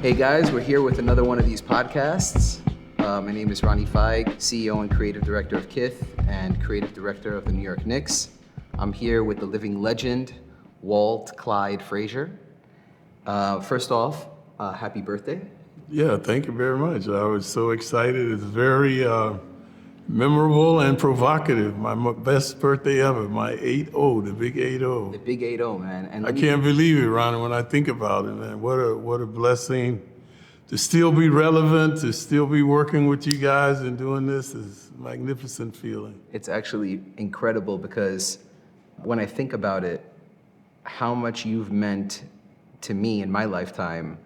Hey guys, we're here with another one of these podcasts. My name is Ronnie Fieg, CEO and Creative Director of Kith and Creative Director of the New York Knicks. I'm here with the living legend, Walt Clyde Frazier. First off, happy birthday. Yeah, thank you very much. I was so excited. It's very memorable and provocative. My best birthday ever, my 8-0, the big 8-0. The big 8-0, man. And I can't believe it, Ronnie, when I think about it, man. What a blessing to still be relevant, to still be working with you guys and doing this is a magnificent feeling. It's actually incredible because when I think about it, how much you've meant to me in my lifetime,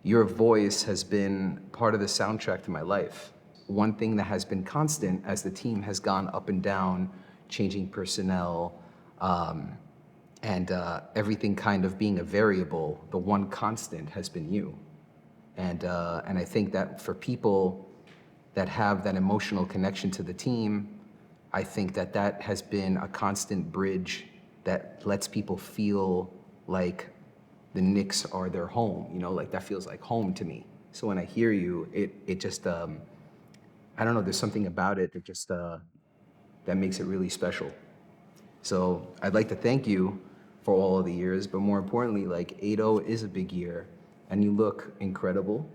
your voice has been part of the soundtrack to my life. One thing that has been constant as the team has gone up and down, changing personnel, and everything kind of being a variable, the one constant has been you. And I think that for people that have that emotional connection to the team, I think that that has been a constant bridge that lets people feel like the Knicks are their home, you know, like that feels like home to me. So when I hear you, it just, I don't know, there's something about it that just, that makes it really special. So I'd like to thank you for all of the years, but more importantly, like 8-0 is a big year and you look incredible.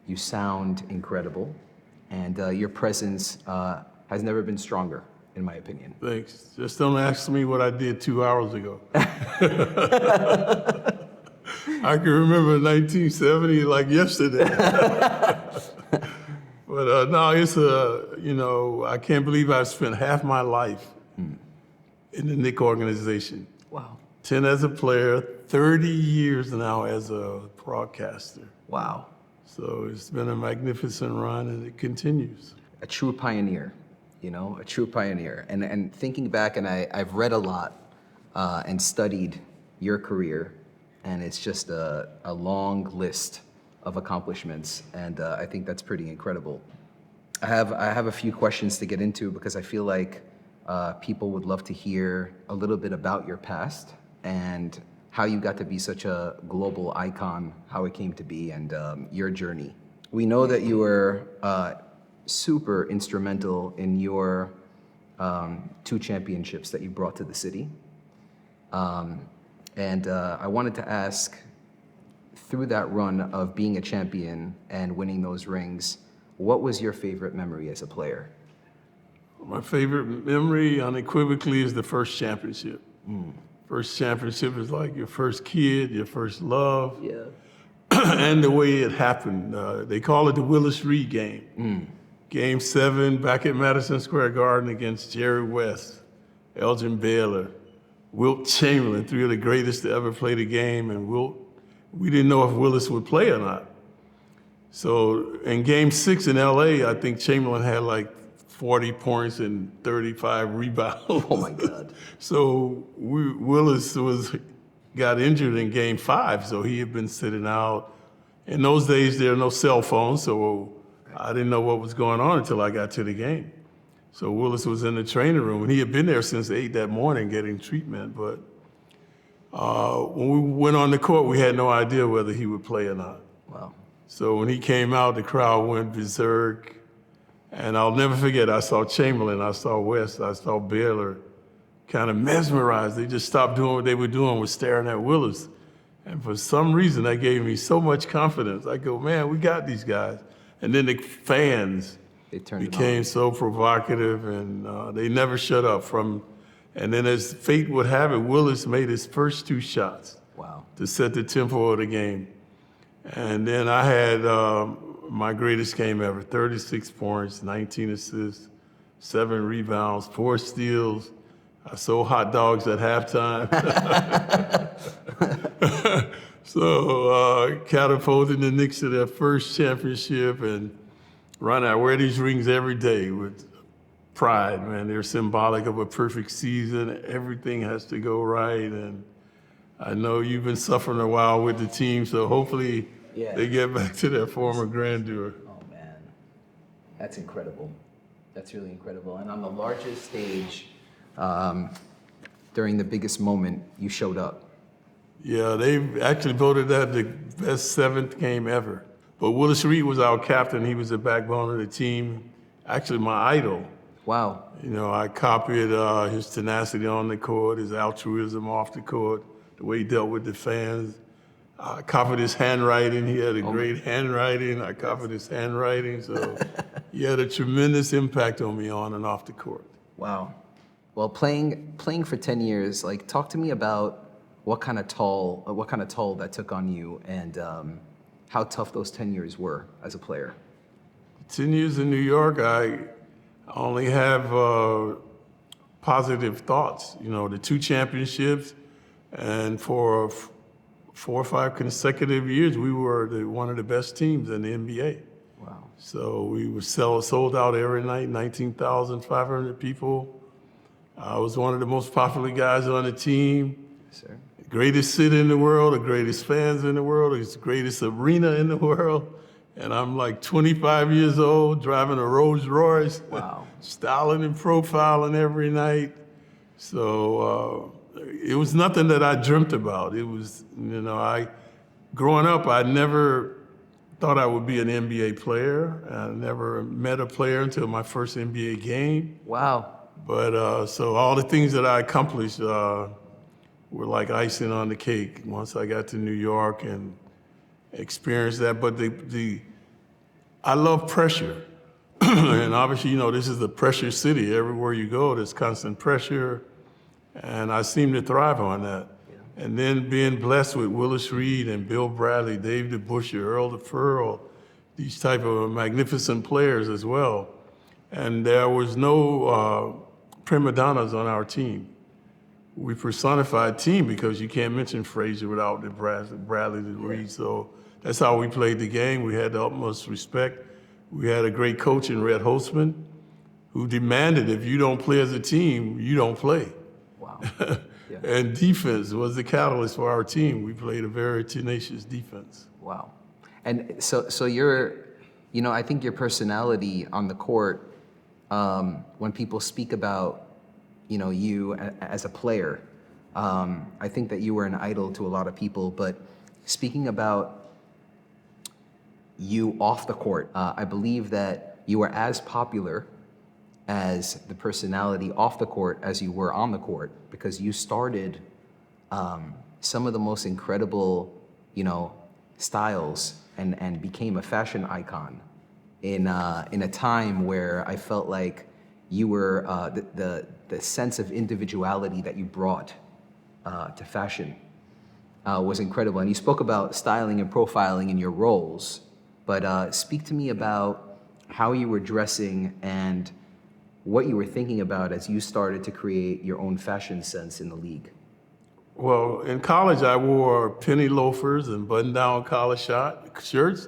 You sound incredible. And your presence has never been stronger, in my opinion. Thanks. Just don't ask me what I did 2 hours ago. I can remember 1970 like yesterday. But no, it's I can't believe I've spent half my life in the Knicks organization. Wow. 10 as a player, 30 years now as a broadcaster. Wow. So it's been a magnificent run and it continues. A true pioneer, you know, a true pioneer. And thinking back, and I've read a lot and studied your career, and it's just a long list of accomplishments, and I think that's pretty incredible. I have a few questions to get into because I feel like people would love to hear a little bit about your past and how you got to be such a global icon, how it came to be, and your journey. We know that you were super instrumental in your 2 championships that you brought to the city. And I wanted to ask, through that run of being a champion and winning those rings, what was your favorite memory as a player? My favorite memory unequivocally is the first championship. First championship is like your first kid, your first love. Yeah. And the way it happened. They call it the Willis Reed game. Game 7 back at Madison Square Garden against Jerry West, Elgin Baylor, Wilt Chamberlain, 3 of the greatest to ever play the game, and we didn't know if Willis would play or not. So in game 6 in LA, I think Chamberlain had like 40 points and 35 rebounds. Oh my God. So Willis got injured in game 5, so he had been sitting out. In those days, there are no cell phones, so I didn't know what was going on until I got to the game. So Willis was in the training room, and he had been there since 8 that morning getting treatment. But when we went on the court, we had no idea whether he would play or not. Wow. So when he came out, the crowd went berserk. And I'll never forget, I saw Chamberlain, I saw West, I saw Baylor kind of mesmerized. They just stopped doing what they were doing, was staring at Willis. And for some reason, that gave me so much confidence. I go, man, we got these guys. And then the fans became so provocative, and they never shut up. And then as fate would have it, Willis made his first 2 shots. Wow. To set the tempo of the game. And then I had my greatest game ever, 36 points, 19 assists, 7 rebounds, 4 steals. I sold hot dogs at halftime. So catapulted the Knicks to their first championship, and I wear these rings every day with pride, man. They're symbolic of a perfect season. Everything has to go right, and I know you've been suffering a while with the team, so hopefully they get back to their former grandeur. Oh man, that's incredible. That's really incredible. And on the largest stage, during the biggest moment, you showed up. Yeah, they actually voted that the best seventh game ever. But Willis Reed was our captain. He was the backbone of the team. Actually, my idol. Wow. You know, I copied his tenacity on the court, his altruism off the court, the way he dealt with the fans. I copied his handwriting. He had a great handwriting. I copied his handwriting. So he had a tremendous impact on me on and off the court. Wow. Well, playing for 10 years, like, talk to me about what kind of toll that took on you, and how tough those 10 years were as a player. 10 years in New York, I only have positive thoughts. You know, the 2 championships, and for 4 or 5 consecutive years, we were one of the best teams in the NBA. Wow. So we were sold out every night, 19,500 people. I was one of the most popular guys on the team. Sir. The greatest city in the world, the greatest fans in the world, the greatest arena in the world. And I'm like 25 years old, driving a Rolls Royce. Wow. Styling and profiling every night. So it was nothing that I dreamt about. It was, you know, growing up, I never thought I would be an NBA player. I never met a player until my first NBA game. Wow. But so all the things that I accomplished were like icing on the cake once I got to New York and experienced that. But I love pressure. And obviously, you know, this is a pressure city. Everywhere you go, there's constant pressure. And I seem to thrive on that. Yeah. And then being blessed with Willis Reed and Bill Bradley, Dave DeBusschere, Earl DeFurl, these type of magnificent players as well. And there was no prima donnas on our team. We personified team because you can't mention Frazier without the Bradley, the Reed. So that's how we played the game. We had the utmost respect. We had a great coach in Red Holtzman who demanded if you don't play as a team, you don't play. Wow. Yeah. And defense was the catalyst for our team. We played a very tenacious defense. Wow. And so you're, you know, I think your personality on the court, when people speak about, you know, you as a player, I think that you were an idol to a lot of people. But speaking about you off the court, I believe that you were as popular as the personality off the court as you were on the court, because you started some of the most incredible, you know, styles and became a fashion icon in a time where I felt like you were the sense of individuality that you brought to fashion was incredible. And you spoke about styling and profiling in your roles, but speak to me about how you were dressing and what you were thinking about as you started to create your own fashion sense in the league. Well, in college, I wore penny loafers and button-down collar shirts,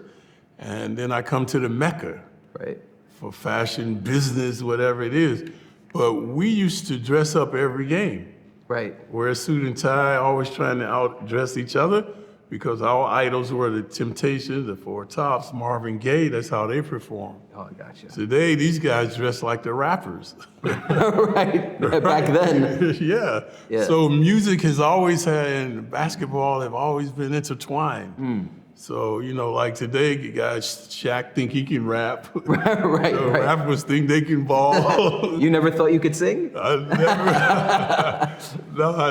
and then I come to the Mecca, right, for fashion, business, whatever it is. But we used to dress up every game. Right. Wear a suit and tie, always trying to outdress each other, because our idols were the Temptations, the Four Tops, Marvin Gaye. That's how they performed. Oh, gotcha. Today, these guys dress like the rappers. Right. Back then. Yeah. So music has always had, and basketball have always been intertwined. So, you know, like today, you guys, Shaq think he can rap. Right. Rappers think they can ball. You never thought you could sing? I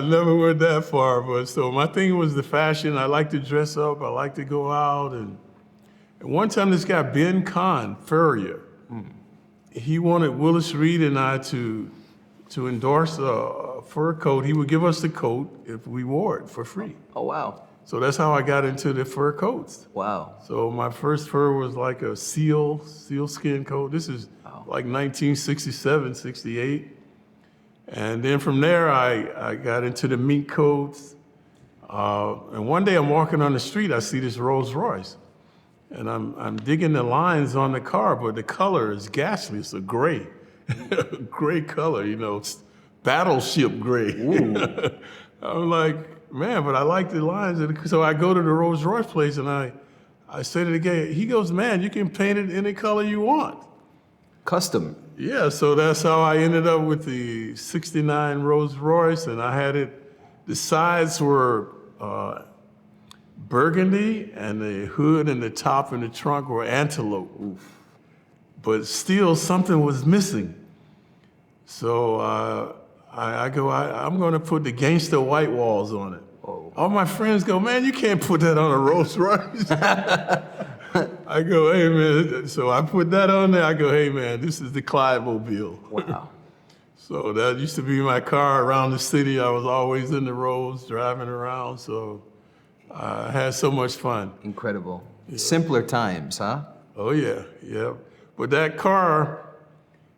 never went that far. But so my thing was the fashion. I like to dress up. I like to go out. And one time, this guy, Ben Frazier, he wanted Willis Reed and I to endorse a fur coat. He would give us the coat if we wore it for free. Oh, wow. So that's how I got into the fur coats. Wow. So my first fur was like a seal skin coat. This is like 1967, 68. And then from there, I got into the mink coats. And one day I'm walking on the street, I see this Rolls Royce. And I'm digging the lines on the car, but the color is ghastly. It's a gray, gray color, you know, it's battleship gray. I'm like, man, but I like the lines. So I go to the Rolls Royce place and I say to the guy, he goes, man, you can paint it any color you want. Custom. Yeah, so that's how I ended up with the 69 Rolls Royce, and I had it, the sides were burgundy, and the hood and the top and the trunk were antelope. Oof. But still something was missing. So I'm going to put the gangster white walls on it. Whoa. All my friends go, man, you can't put that on a Rolls Royce. I go, hey, man. So I put that on there. I go, hey, man, this is the Clyde Mobile. Wow. So that used to be my car around the city. I was always in the roads, driving around. So I had so much fun. Incredible. Yeah. Simpler times, huh? Oh, yeah, yeah. But that car,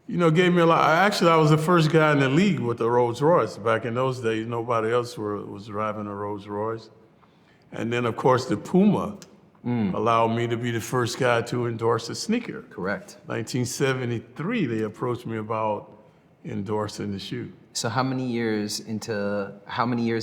gave me a lot. Actually, I was the first guy in the league with a Rolls Royce. Back in those days, nobody else was driving a Rolls Royce. And then, of course, the PUMA allowed me to be the first guy to endorse a sneaker. Correct. 1973, they approached me about endorsing the shoe. So how many years into your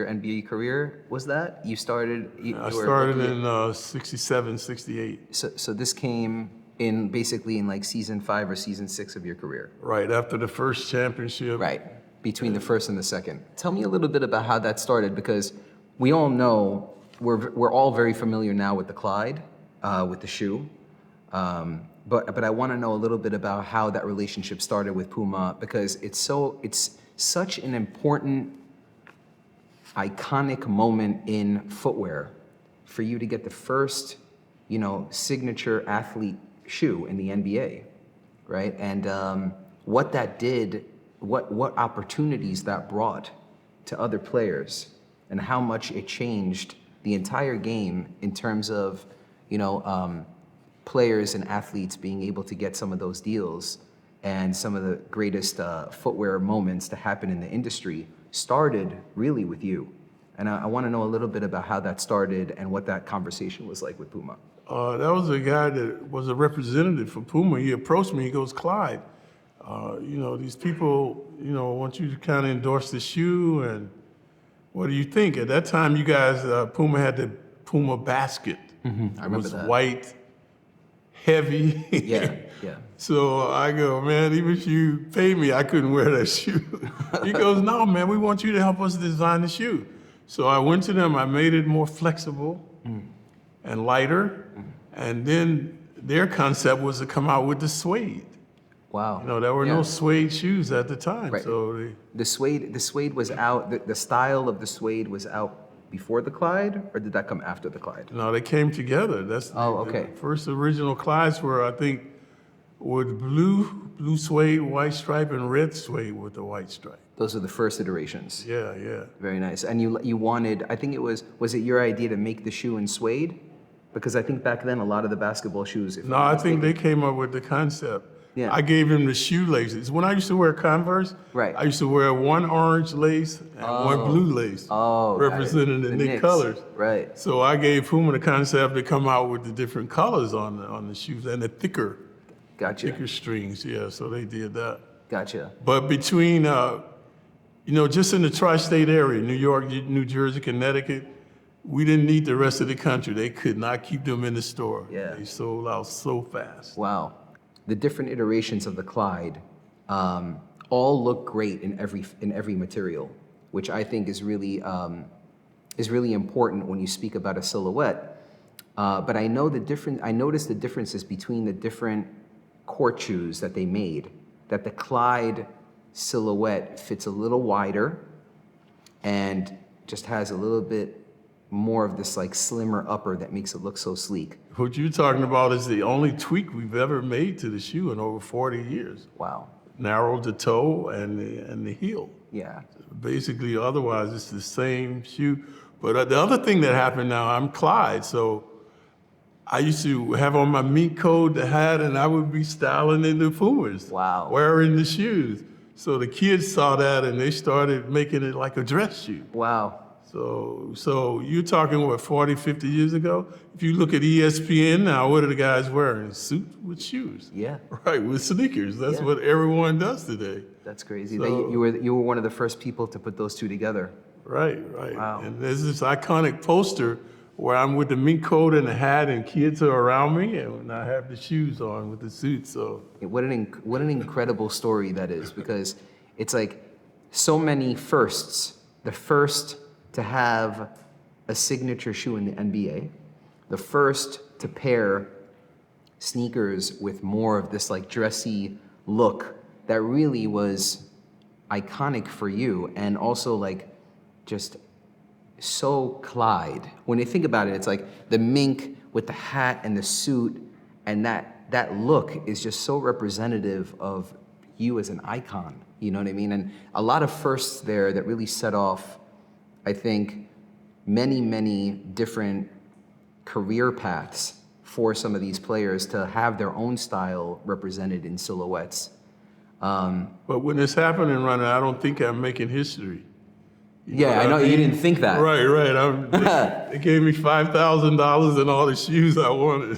NBA career was that? You started? I started in 67, 68. So this came in basically in like season 5 or season 6 of your career. Right, after the first championship. Right, between the first and the second. Tell me a little bit about how that started, because we all know, we're all very familiar now with the Clyde, with the shoe. But I want to know a little bit about how that relationship started with PUMA, because it's such an important, iconic moment in footwear for you to get the first, signature athlete shoe in the NBA, right? And what that did, what opportunities that brought to other players, and how much it changed the entire game in terms of, players and athletes being able to get some of those deals, and some of the greatest footwear moments to happen in the industry started really with you. And I want to know a little bit about how that started and what that conversation was like with PUMA. That was a guy that was a representative for PUMA. He approached me, he goes, Clyde, these people, want you to kind of endorse the shoe, and what do you think? At that time, you guys, PUMA had the PUMA basket. Mm-hmm. I remember that. It was white, heavy. Yeah. So I go, man, even if you pay me, I couldn't wear that shoe. He goes, no, man, we want you to help us design the shoe. So I went to them, I made it more flexible and lighter. And then their concept was to come out with the suede. Wow. There were no suede shoes at the time. Right. So the suede was out, the style of the suede was out before the Clyde, or did that come after the Clyde? No, they came together. That's okay. The first original Clydes were, I think, with blue suede, white stripe, and red suede with the white stripe. Those are the first iterations. Yeah. Very nice. And you wanted, I think was it your idea to make the shoe in suede? Because I think back then a lot of the basketball shoes. No, I think they came up with the concept. Yeah. I gave him the shoelaces. When I used to wear Converse, right, I used to wear one orange lace and one blue lace, representing the Knicks colors. Right. So I gave PUMA the concept to come out with the different colors on the shoes and the thicker strings. Yeah, so they did that. Gotcha. But between, just in the tri-state area, New York, New Jersey, Connecticut, we didn't need the rest of the country. They could not keep them in the store. Yeah. They sold out so fast. Wow. The different iterations of the Clyde all look great in every material, which I think is really important when you speak about a silhouette. But I noticed the differences between the different court shoes that they made. That the Clyde silhouette fits a little wider and just has a little bit more of this like slimmer upper that makes it look so sleek. What you're talking about is the only tweak we've ever made to the shoe in over 40 years. Wow. Narrowed the toe and the heel. Yeah. Basically, otherwise it's the same shoe. But the other thing that happened now, I'm Clyde, so I used to have on my mink coat, the hat, and I would be styling in the Pumas. Wow. Wearing the shoes. So the kids saw that and they started making it like a dress shoe. Wow. So you're talking, what, 40, 50 years ago? If you look at ESPN now, what are the guys wearing? Suits with shoes. Yeah. Right, with sneakers. That's what everyone does today. That's crazy. So, you were one of the first people to put those two together. Right. Wow. And there's this iconic poster where I'm with the mink coat and the hat and kids are around me and I have the shoes on with the suit, so. What an incredible story that is, because it's like so many firsts. The first to have a signature shoe in the NBA, the first to pair sneakers with more of this like dressy look that really was iconic for you, and also like just so Clyde. When you think about it, it's like the mink with the hat and the suit, and that look is just so representative of you as an icon. You know what I mean? And a lot of firsts there that really set off, I think, many different career paths for some of these players to have their own style represented in silhouettes. But when it's happening, Ronnie, I don't think I'm making history. Yeah, I know you didn't think that. Right. They gave me $5,000 and all the shoes I wanted.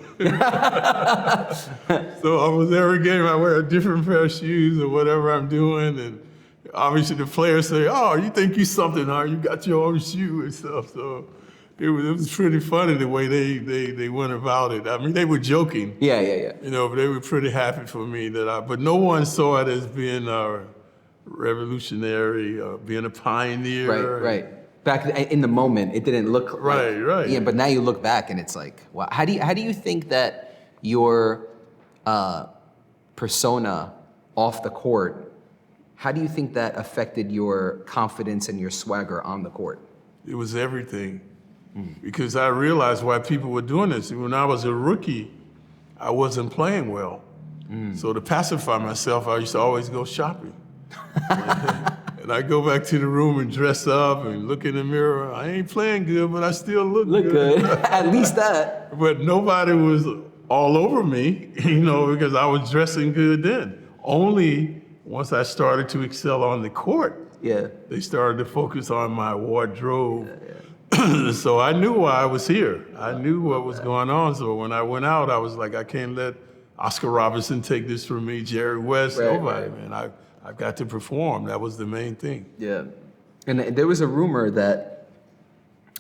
So almost every game I wear a different pair of shoes or whatever I'm doing. And obviously the players say, oh, you think you something, huh? You got your own shoe and stuff. So it was pretty funny the way they went about it. I mean, they were joking. Yeah. You know, but they were pretty happy for me but no one saw it as being revolutionary, being a pioneer. Right. Back in the moment, it didn't look right. Yeah, but now you look back and it's like, wow. How do you think that your persona off the court, how do you think that affected your confidence and your swagger on the court? It was everything. Because I realized why people were doing this. When I was a rookie, I wasn't playing well. So to pacify myself, I used to always go shopping. And I go back to the room and dress up and look in the mirror. I ain't playing good, but I still look good. At least that. But nobody was all over me, you know, because I was dressing good then. Only once I started to excel on the court, they started to focus on my wardrobe. So I knew why I was here. I knew what was going on. So when I went out, I was like, I can't let Oscar Robertson take this from me, Jerry West, nobody, man. I've got to perform. That was the main thing. Yeah. And there was a rumor that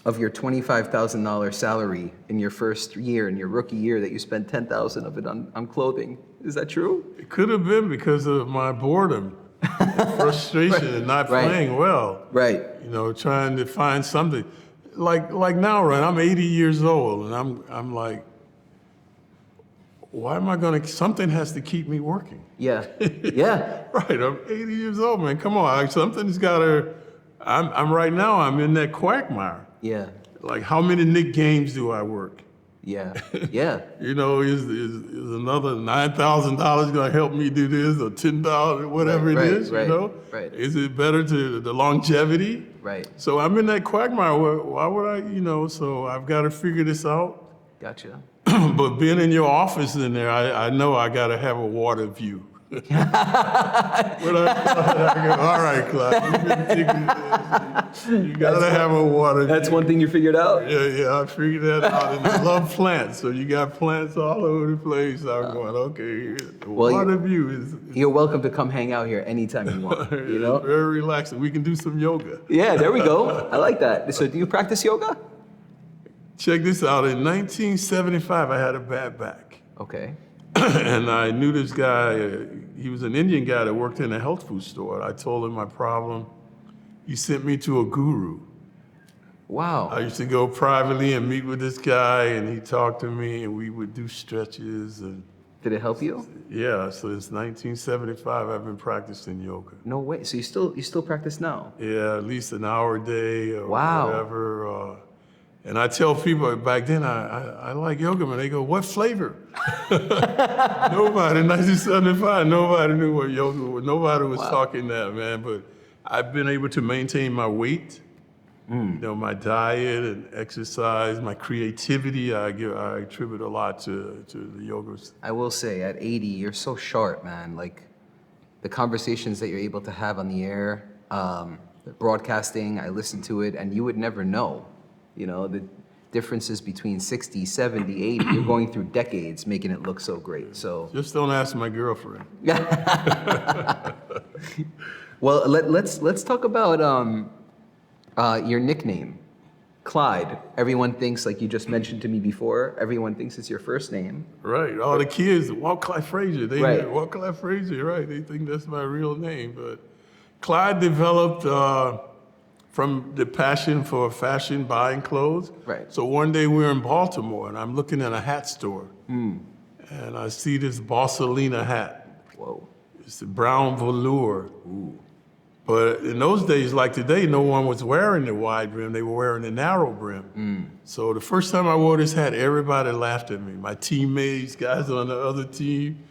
of your $25,000 salary in your first year, in your rookie year, that you spent $10,000 of it on clothing. Is that true? It could have been because of my boredom, frustration, and not playing well. Right. You know, trying to find something. Like now, right? I'm 80 years old, and I'm like, why am I gonna? Something has to keep me working. Yeah. Right. I'm 80 years old, man. Come on, something's gotta. I'm right now. I'm in that quagmire. Yeah. Like, how many Knicks games do I work? Yeah. You know, is another $9,000 gonna help me do this, or $10,000, whatever it is? You know, is it better to the longevity? Right. So I'm in that quagmire. Why would I? You know, so I've got to figure this out. Gotcha. But being in your office in there, I know I got to have a water view. When I go, all right, Clyde, you got to have a water view. That's one thing you figured out? Yeah, I figured that out. And I love plants, so you got plants all over the place. I'm going, okay, the water view is... You're welcome to come hang out here anytime you want, you know? It's very relaxing. We can do some yoga. Yeah, there we go. I like that. So do you practice yoga? Check this out. In 1975, I had a bad back. Okay. And I knew this guy. He was an Indian guy that worked in a health food store. I told him my problem. He sent me to a guru. Wow. I used to go privately and meet with this guy, and he talked to me, and we would do stretches. And did it help you? Yeah. So it's 1975. I've been practicing yoga. No way. So you still practice now? Yeah, at least an hour a day or whatever. And I tell people back then, I like yoga, man. They go, what flavor? Nobody, in 1975, nobody knew what yoga was. Nobody was talking that, man. But I've been able to maintain my weight, you know, my diet and exercise, my creativity. I attribute a lot to the yoga. I will say, at 80, you're so sharp, man. Like, the conversations that you're able to have on the air, the broadcasting, I listen to it, and you would never know. You know, the differences between 60, 70, 80, you're going through decades making it look so great. So just don't ask my girlfriend. Well, let's talk about your nickname, Clyde. Everyone thinks, like you just mentioned to me before, everyone thinks it's your first name. Right. All the kids, Walt Frazier. Walt Frazier, right. They think that's my real name. But Clyde developed from the passion for fashion, buying clothes. Right. So one day we were in Baltimore, and I'm looking at a hat store, and I see this Borsalina hat. Whoa. It's a brown velour. But in those days, like today, no one was wearing the wide brim. They were wearing the narrow brim. So the first time I wore this hat, everybody laughed at me. My teammates, guys on the other team.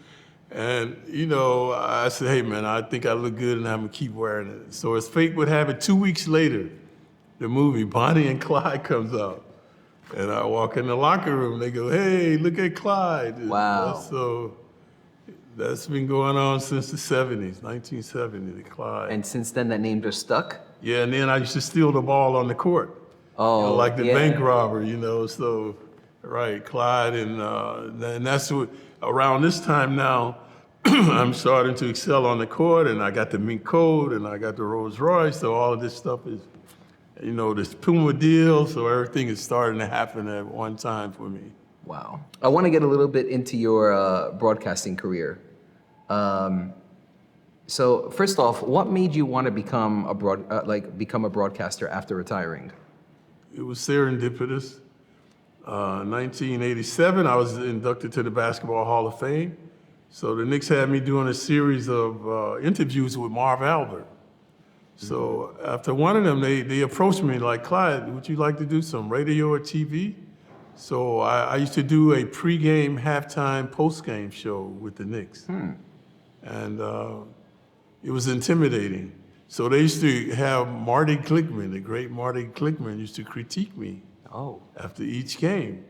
And, you know, I said, hey, man, I think I look good and I'm going to keep wearing it. So as fate would have it, 2 weeks later, the movie Bonnie and Clyde comes out. And I walk in the locker room. They go, hey, look at Clyde. Wow. So that's been going on since the 70s, 1970, the Clyde. And since then, that name just stuck? Yeah, and then I used to steal the ball on the court. Oh, You know, like the yeah. bank robber, you know, so, right, Clyde, and that's what, around this time now, I'm starting to excel on the court, and I got the mink coat, and I got the Rolls Royce, so all of this stuff is, you know, this PUMA deal, so everything is starting to happen at one time for me. Wow. I want to get a little bit into your broadcasting career. So first off, what made you want to become a broadcaster after retiring? It was serendipitous. 1987, I was inducted to the Basketball Hall of Fame. So the Knicks had me doing a series of interviews with Marv Albert. So after one of them, they approached me like, Clyde, would you like to do some radio or TV? So I used to do a pregame, halftime, postgame show with the Knicks. And it was intimidating. So they used to have Marty Glickman, the great Marty Glickman, used to critique me after each game.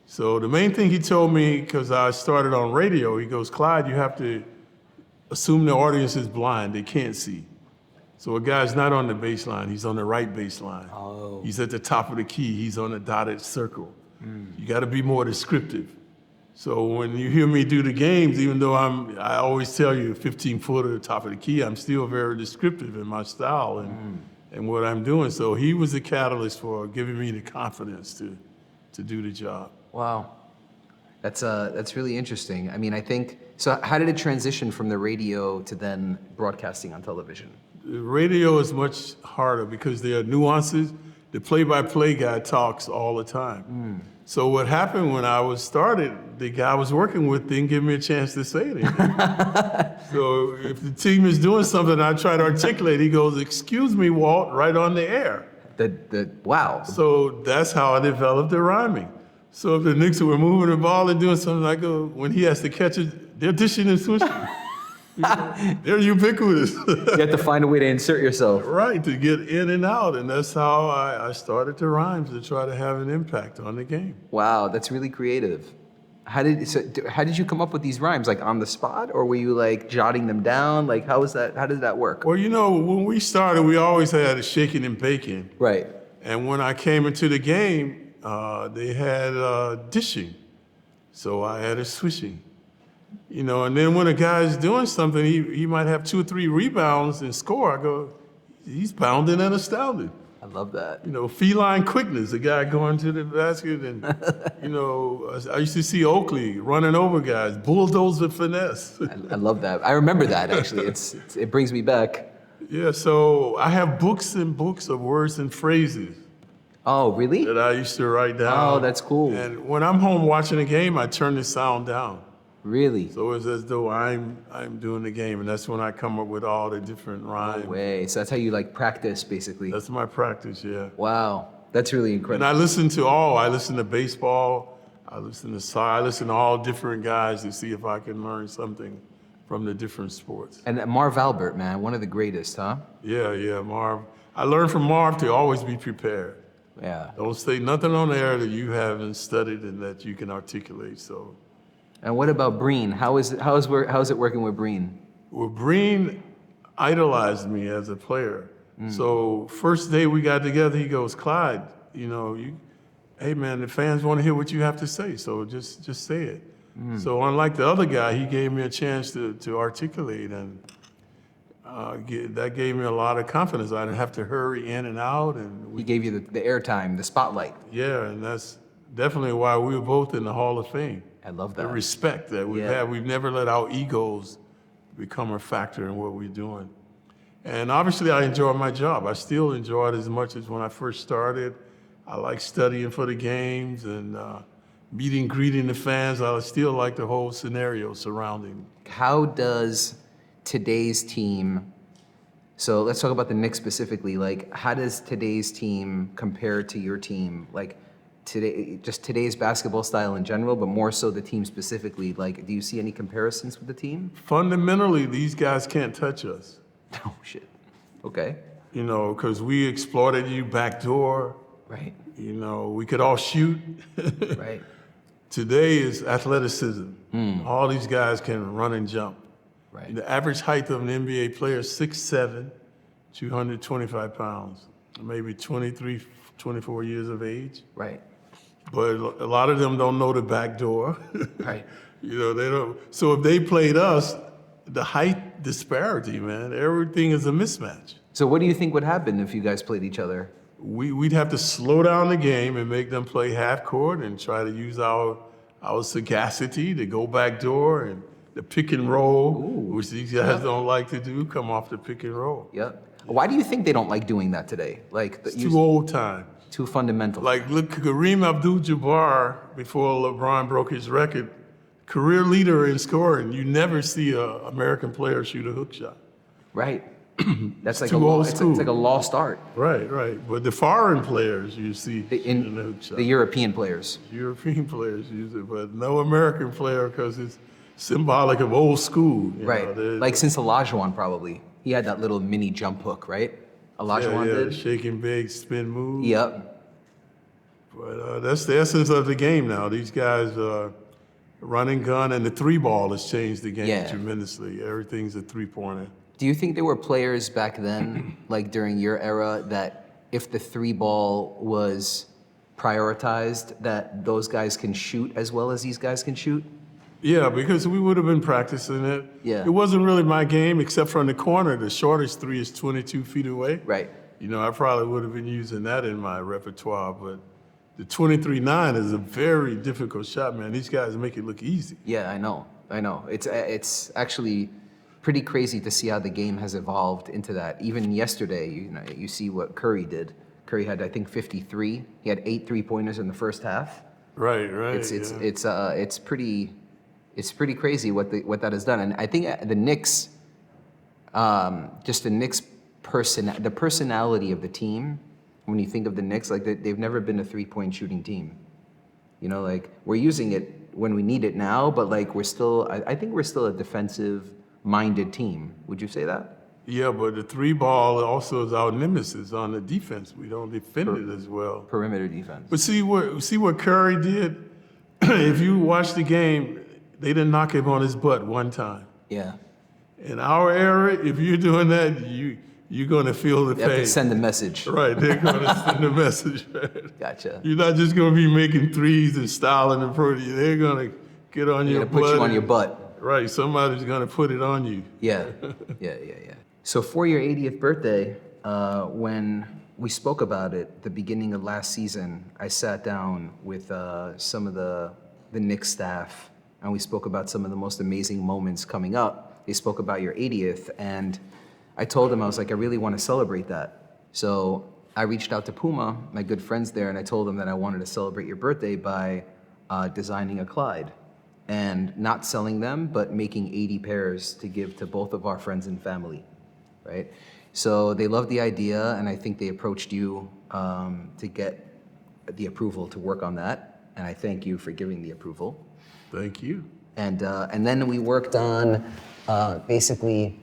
So the main thing he told me, because I started on radio, he goes, Clyde, you have to assume the audience is blind, they can't see. So a guy's not on the baseline, he's on the right baseline. He's at the top of the key, he's on the dotted circle. You gotta be more descriptive. So when you hear me do the games, even though I always tell you 15 foot at the top of the key, I'm still very descriptive in my style and what I'm doing. So he was the catalyst for giving me the confidence to do the job. Wow. That's really interesting. I mean, I think, so how did it transition from the radio to then broadcasting on television? The radio is much harder because there are nuances. The play-by-play guy talks all the time. So what happened when I was started, the guy I was working with didn't give me a chance to say anything. So if the team is doing something, I try to articulate, he goes, excuse me, Walt, right on the air. Wow. So that's how I developed the rhyming. So if the Knicks were moving the ball and doing something, I go, when he has to catch it, they're dishing and swishing. They're ubiquitous. You have to find a way to insert yourself. Right, to get in and out. And that's how I started to rhyme, to try to have an impact on the game. Wow, that's really creative. How did you come up with these rhymes? Like on the spot, or were you like jotting them down? Like how did that work? Well, you know, when we started, we always had a shaking and baking. Right. And when I came into the game, they had dishing. So I had a swishing. You know, and then when a guy's doing something, he might have 2 or 3 rebounds and score. I go, he's bounding and astounding. I love that. You know, feline quickness, a guy going to the basket. And, you know, I used to see Oakley running over guys, bulldozer finesse. I love that. I remember that, actually. It brings me back. Yeah, so I have books and books of words and phrases. Oh, really? That I used to write down. Oh, that's cool. And when I'm home watching a game, I turn the sound down. Really? So it's as though I'm doing the game, and that's when I come up with all the different rhymes. No way. So that's how you like practice, basically. That's my practice, yeah. Wow, that's really incredible. And I listen to baseball, I listen to soccer, I listen to all different guys to see if I can learn something from the different sports. And Marv Albert, man, one of the greatest, huh? Yeah, Marv. I learned from Marv to always be prepared. Yeah. Don't say nothing on air that you haven't studied and that you can articulate. So. And what about Breen? How is it working with Breen? Well, Breen idolized me as a player. So first day we got together, he goes, Clyde, you know, hey man, the fans want to hear what you have to say, so just say it. So unlike the other guy, he gave me a chance to articulate, and that gave me a lot of confidence. I didn't have to hurry in and out. And He gave you the airtime, the spotlight. Yeah, and that's definitely why we were both in the Hall of Fame. I love The that. respect that we've had. We've never let our egos become a factor in what we're doing. And obviously I enjoy my job. I still enjoy it as much as when I first started. I like studying for the games and meeting, greeting the fans. I still like the whole scenario surrounding. How does today's team, so let's talk about the Knicks specifically, like how does today's team compare to your team? Like today, just today's basketball style in general, but more so the team specifically. Like, do you see any comparisons with the team? Fundamentally, these guys can't touch us. Oh shit. Okay. You know, because we exploited you backdoor. Right. You know, we could all shoot. Right. Today is athleticism. All these guys can run and jump. Right. The average height of an NBA player is 6'7", 225 pounds, maybe 23, 24 years of age. Right. But a lot of them don't know the back door. Right. You know, they don't. So if they played us, the height disparity, man, everything is a mismatch. So what do you think would happen if you guys played each other? We'd have to slow down the game and make them play half court and try to use our sagacity to go back door and the pick and roll, which these guys don't like to do, come off the pick and roll. Yep. Why do you think they don't like doing that today? Like It's too old time. too fundamental. Like, look, Kareem Abdul-Jabbar, before LeBron broke his record, career leader in scoring. You never see an American player shoot a hook shot. Right. That's like too old it's school. like a lost art. Right, right. But the foreign players you see In the hook shot. the European players. European players use it, but no American player because it's symbolic of old school. You Right. know, Like since Olajuwon probably. He had that little mini jump hook, right? Olajuwon the did. shaking big spin move. Yep. But that's the essence of the game now. These guys run and gun, and the three ball has changed the game Yeah. tremendously. Everything's a three-pointer. Do you think there were players back then, like during your era, that if the three ball was prioritized, that those guys can shoot as well as these guys can shoot? Yeah, because we would have been practicing it. Yeah. It wasn't really my game, except from the corner. The shortest three is 22 feet away. Right. You know, I probably would have been using that in my repertoire, but the 23-9 is a very difficult shot, man. These guys make it look easy. Yeah, I know. It's actually pretty crazy to see how the game has evolved into that. Even yesterday, you see what Curry did. Curry had, I think, 53. He had 8 3-pointers in the first half. Right, right. It's pretty crazy what that has done. And I think the Knicks, the personality of the team. When you think of the Knicks, like they've never been a 3-point shooting team. You know, like we're using it when we need it now, but like I think we're still a defensive-minded team. Would you say that? Yeah, but the three ball also is our nemesis on the defense. We don't defend it as well. Perimeter defense. But see what Curry did? If you watch the game, they didn't knock him on his butt one time. Yeah. In our era, if you're doing that, you're going to feel the You have pain. to send a message. Right, they're going to send a message. Right? Gotcha. You're not just going to be making threes and styling and pretty. They're going to get on They're your gonna put you butt on your and- butt. Right, somebody's going to put it on you. Yeah. Yeah. So for your 80th birthday, when we spoke about it the beginning of last season, I sat down with some of the Knicks staff, and we spoke about some of the most amazing moments coming up. They spoke about your 80th, and I told them, I was like, I really want to celebrate that. So I reached out to PUMA, my good friends there, and I told them that I wanted to celebrate your birthday by designing a Clyde and not selling them, but making 80 pairs to give to both of our friends and family, right? So they loved the idea, and I think they approached you to get the approval to work on that, and I thank you for giving the approval. Thank you. And then we worked on basically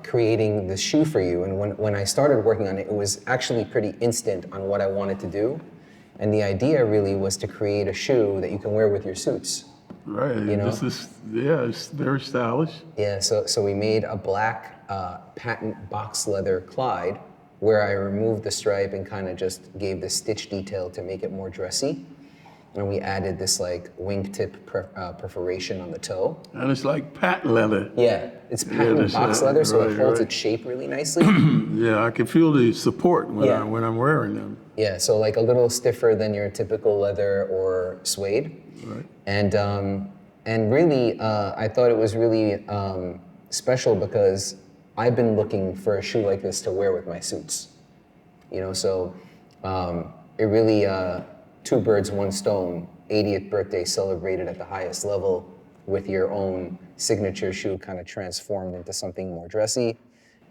creating the shoe for you. And when I started working on it, it was actually pretty instant on what I wanted to do. And the idea really was to create a shoe that you can wear with your suits. Right, You know? it's very stylish. Yeah, so we made a black patent box leather Clyde where I removed the stripe and kind of just gave the stitch detail to make it more dressy. And we added this like wingtip perforation on the toe. And it's like patent leather. Yeah, it's patent that's box right, leather, so it right, holds right. its shape really nicely. Yeah, I can feel the support when, Yeah. when I'm wearing them. Yeah, so like a little stiffer than your typical leather or suede. Right. And really, I thought it was really special because I've been looking for a shoe like this to wear with my suits. You know, so it really, two birds, one stone, 80th birthday celebrated at the highest level with your own signature shoe kind of transformed into something more dressy.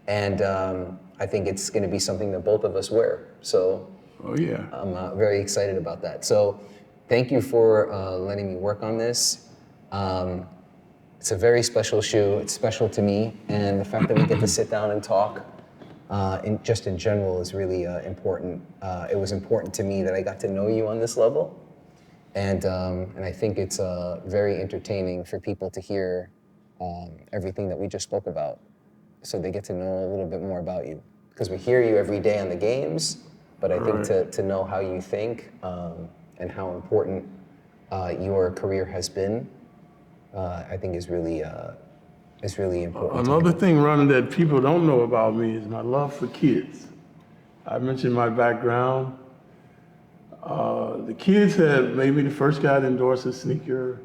And I think it's gonna be something that both of us wear. So Oh yeah. I'm very excited about that. So thank you for letting me work on this. It's a very special shoe. It's special to me. And the fact that we get to sit down and talk just in general is really important. It was important to me that I got to know you on this level. And I think it's very entertaining for people to hear everything that we just spoke about, so they get to know a little bit more about you. Because we hear you every day on the games, but I think to know how you think and how important your career has been, I think is really important. Another thing, Ronnie, that people don't know about me is my love for kids. I mentioned my background. The kids have made me the first guy to endorse a sneaker.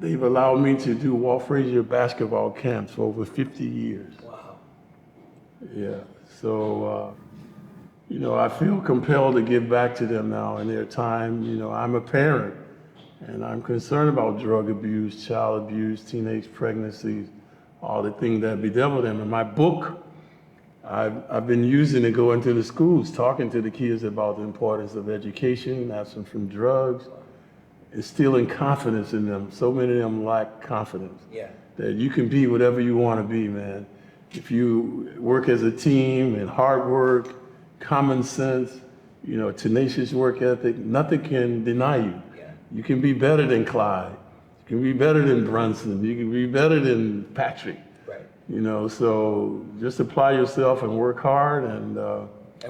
They've allowed me to do Walt Frazier basketball camps for over 50 years. Wow. Yeah, so, you know, I feel compelled to give back to them now in their time. You know, I'm a parent, and I'm concerned about drug abuse, child abuse, teenage pregnancies, all the things that bedevil them. In my book, I've been using to go into the schools, talking to the kids about the importance of education, absence from drugs, instilling confidence in them. So many of them lack confidence. Yeah. That you can be whatever you want to be, man. If you work as a team and hard work, common sense, you know, tenacious work ethic, nothing can deny you. Yeah. You can be better than Clyde. You can be better than Brunson. You can be better than Patrick. Right. You know, so just apply yourself and work hard. And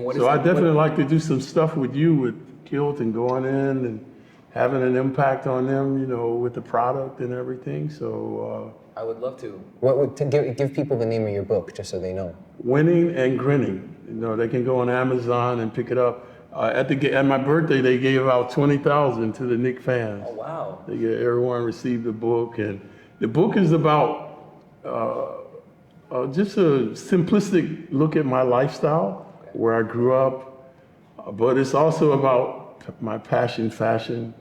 what so I definitely like to do some stuff with you with Kilt and going in and having an impact on them, you know, with the product and everything. So I would love to. What would give people the name of your book, just so they know? Winning and Grinning. You know, they can go on Amazon and pick it up. At my birthday, they gave out 20,000 to the Knicks fans. Oh wow. Everyone received the book, and the book is about just a simplistic look at my lifestyle, where I grew up, but it's also about my passion, fashion.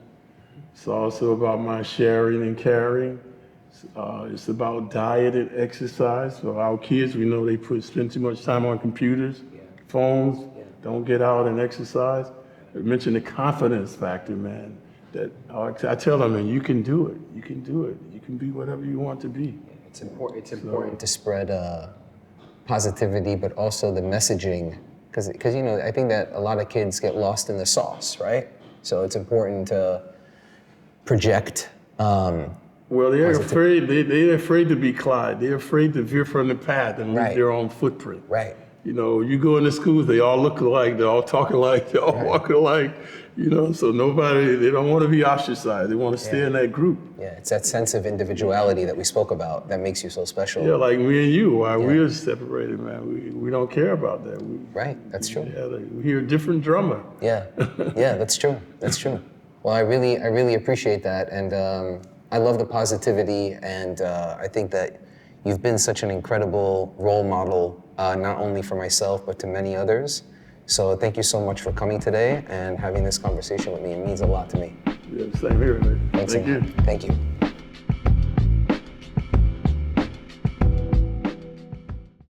It's also about my sharing and caring. It's about diet and exercise. For our kids, we know they spend too much time on computers, phones, don't get out and exercise. I mentioned the confidence factor, man. That I tell them, man, you can do it. You can do it. You can be whatever you want to be. It's important to spread positivity, but also the messaging, because you know, I think that a lot of kids get lost in the sauce, right? So it's important to project. Well, they're afraid. They're afraid to be Clyde. They're afraid to veer from the path and leave their own footprint. Right. You know, you go into schools, they all look alike, they're all talking alike, they're all walking alike. You know, so they don't want to be ostracized. They want to stay in that group. Yeah, it's that sense of individuality that we spoke about that makes you so special. Yeah, like me and you, why we're separated, man. We don't care about that. Right, that's true. Yeah, we hear a different drummer. Yeah, yeah, that's true. That's true. Well, I really appreciate that, and I love the positivity, and I think that you've been such an incredible role model, not only for myself, but to many others. So thank you so much for coming today and having this conversation with me. It means a lot to me. Yeah, same here, man. Thanks Thank you. Thank you.